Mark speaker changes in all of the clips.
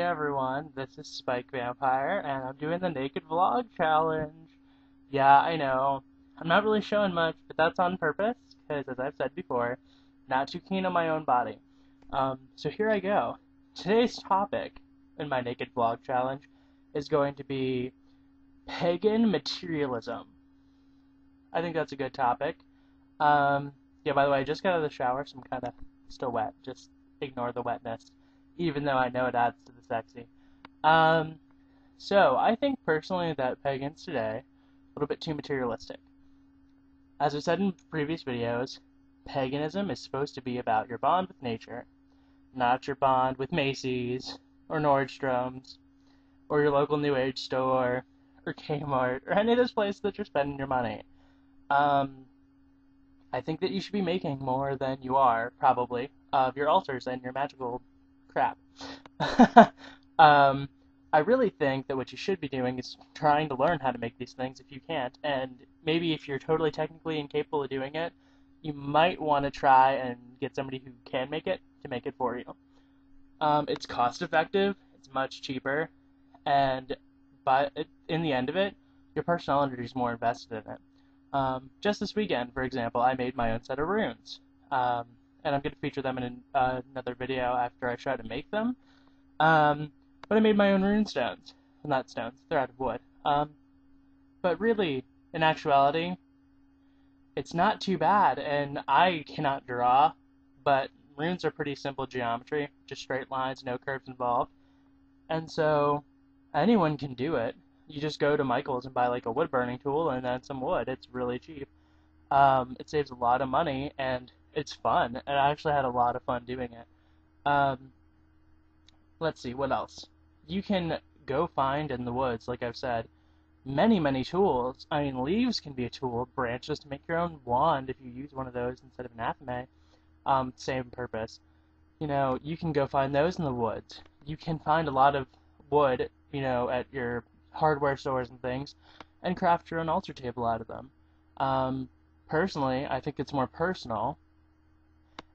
Speaker 1: everyone, this is SpykeVampyre, and I'm doing the Naked Vlog Challenge. Yeah, I know, I'm not really showing much, but that's on purpose, because as I've said before, not too keen on my own body. So here I go. Today's topic in my Naked Vlog Challenge is going to be Pagan Materialism. I think that's a good topic. Yeah, by the way, I just got out of the shower, so I'm kind of still wet. Just ignore the wetness, even though I know it adds to the sexy. So I think personally that pagans today, a little bit too materialistic. As I said in previous videos, paganism is supposed to be about your bond with nature, not your bond with Macy's, or Nordstrom's, or your local New Age store, or Kmart, or any of those places that you're spending your money. I think that you should be making more than you are, probably, of your altars and your magical crap. I really think that what you should be doing is trying to learn how to make these things if you can't, and maybe if you're totally technically incapable of doing it, you might want to try and get somebody who can make it to make it for you. It's cost effective, it's much cheaper, but in the end of it, your personal energy is more invested in it. Just this weekend, for example, I made my own set of runes, and I'm going to feature them in another video after I try to make them. But I made my own rune stones. Well, not stones, they're out of wood. But really, in actuality, it's not too bad, and I cannot draw, but runes are pretty simple geometry, just straight lines, no curves involved, and so anyone can do it. You just go to Michael's and buy like a wood burning tool and then some wood. It's really cheap. It saves a lot of money and it's fun. And I actually had a lot of fun doing it. Let's see, what else? You can go find in the woods, like I've said, many tools. I mean, leaves can be a tool, branches to make your own wand if you use one of those instead of an athame. Same purpose. You know, you can go find those in the woods. You can find a lot of wood, you know, at your hardware stores and things, and craft your own altar table out of them. Personally, I think it's more personal,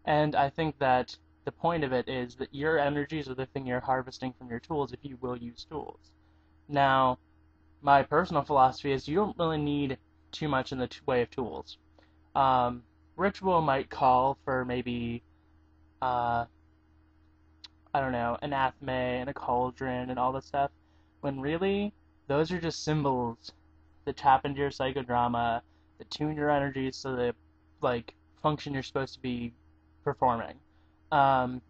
Speaker 1: and I think that the point of it is that your energies are the thing you're harvesting from your tools if you will use tools. Now, my personal philosophy is you don't really need too much in the way of tools. Ritual might call for maybe, I don't know, an athame and a cauldron and all this stuff, when really, those are just symbols that tap into your psychodrama, that tune your energies so they, like, function you're supposed to be performing. And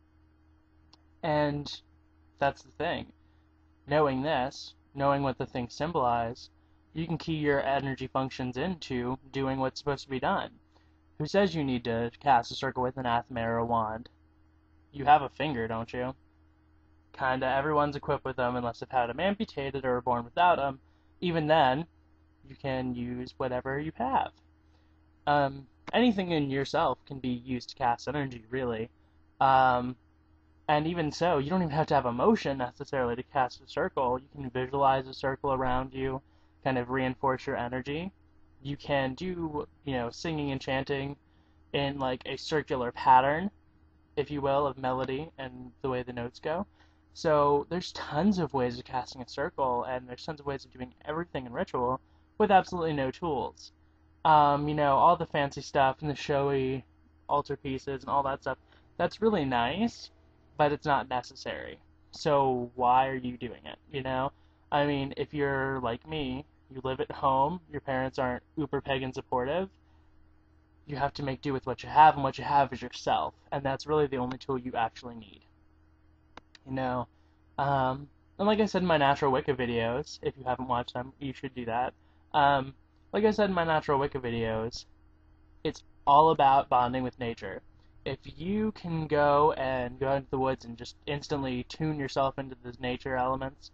Speaker 1: that's the thing. Knowing this, knowing what the things symbolize, you can key your energy functions into doing what's supposed to be done. Who says you need to cast a circle with an athame or a wand? You have a finger, don't you? Kinda everyone's equipped with them unless they've had them amputated or are born without them. Even then, you can use whatever you have. Anything in yourself can be used to cast energy, really. And even so, you don't even have to have emotion necessarily to cast a circle. You can visualize a circle around you, kind of reinforce your energy. You can do, you know, singing and chanting in like a circular pattern, if you will, of melody and the way the notes go. So there's tons of ways of casting a circle, and there's tons of ways of doing everything in ritual with absolutely no tools. You know, all the fancy stuff and the showy altar pieces and all that stuff, that's really nice, but it's not necessary. So why are you doing it, you know? I mean, if you're like me, you live at home, your parents aren't uber pagan supportive, you have to make do with what you have, and what you have is yourself, and that's really the only tool you actually need. You know, and like I said in my Natural Wicca videos, if you haven't watched them, you should do that. Like I said in my Natural Wicca videos, it's all about bonding with nature. If you can go into the woods and just instantly tune yourself into those nature elements,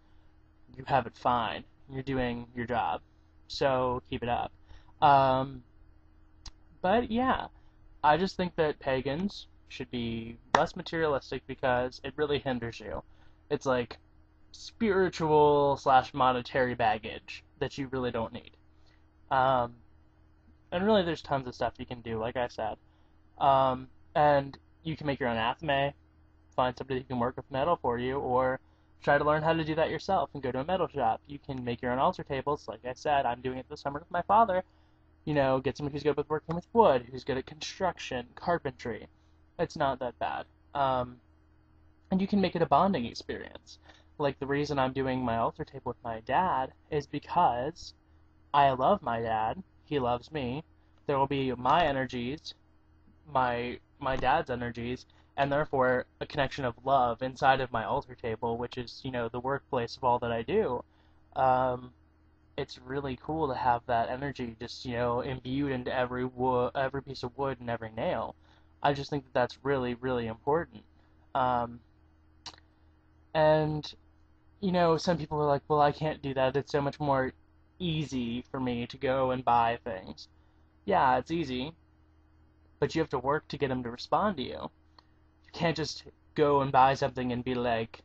Speaker 1: you have it fine. You're doing your job. So keep it up. But yeah, I just think that pagans should be less materialistic because it really hinders you. It's like spiritual / monetary baggage that you really don't need. And really there's tons of stuff you can do, like I said. And you can make your own athame, find somebody who can work with metal for you, or Try to learn how to do that yourself and go to a metal shop. You can make your own altar tables. Like I said, I'm doing it this summer with my father. Get someone who's good with working with wood, who's good at construction, carpentry. It's not that bad. And you can make it a bonding experience. Like the reason I'm doing my altar table with my dad is because I love my dad. He loves me. There will be my energies, my dad's energies, and therefore a connection of love inside of my altar table, which is the workplace of all that I do. It's really cool to have that energy just imbued into every piece of wood and every nail. I just think that that's really, really important. Um, and some people are like, well, I can't do that. It's so much more easy for me to go and buy things. Yeah, it's easy, but you have to work to get them to respond to you. You can't just go and buy something and be like,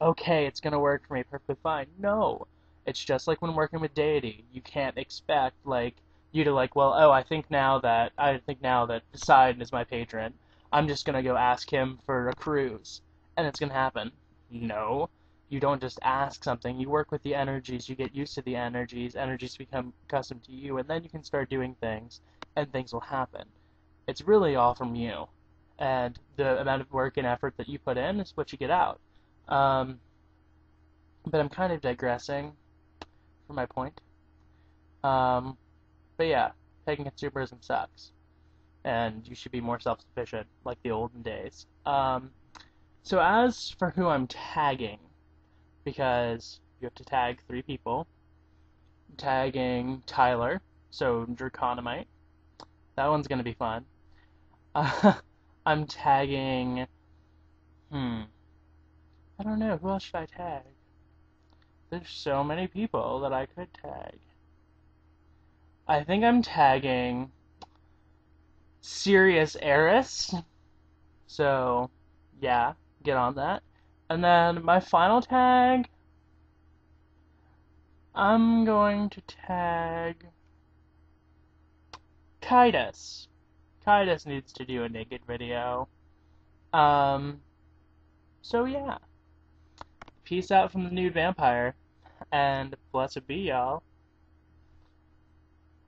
Speaker 1: okay, it's gonna work for me perfectly fine. No. It's just like when working with deity. You can't expect you to well, oh, I think now that Poseidon is my patron. I'm just gonna go ask him for a cruise, and it's gonna happen. No. You don't just ask something. You work with the energies. You get used to the energies. Energies become accustomed to you, and then you can start doing things, and things will happen. It's really all from you, and the amount of work and effort that you put in is what you get out. Um, but I'm kind of digressing from my point. Um, but yeah, pagan consumerism sucks, and you should be more self-sufficient, like the olden days. So as for who I'm tagging, because you have to tag 3 people, I'm tagging Tyler, so Draconomite. That one's gonna be fun. I'm tagging. I don't know. Who else should I tag? There's so many people that I could tag. I think I'm tagging Serious Eris. So, yeah, get on that. And then my final tag, I'm going to tag Kaitus. Kaitus needs to do a naked video. So yeah. Peace out from the Nude Vampire, and blessed be y'all.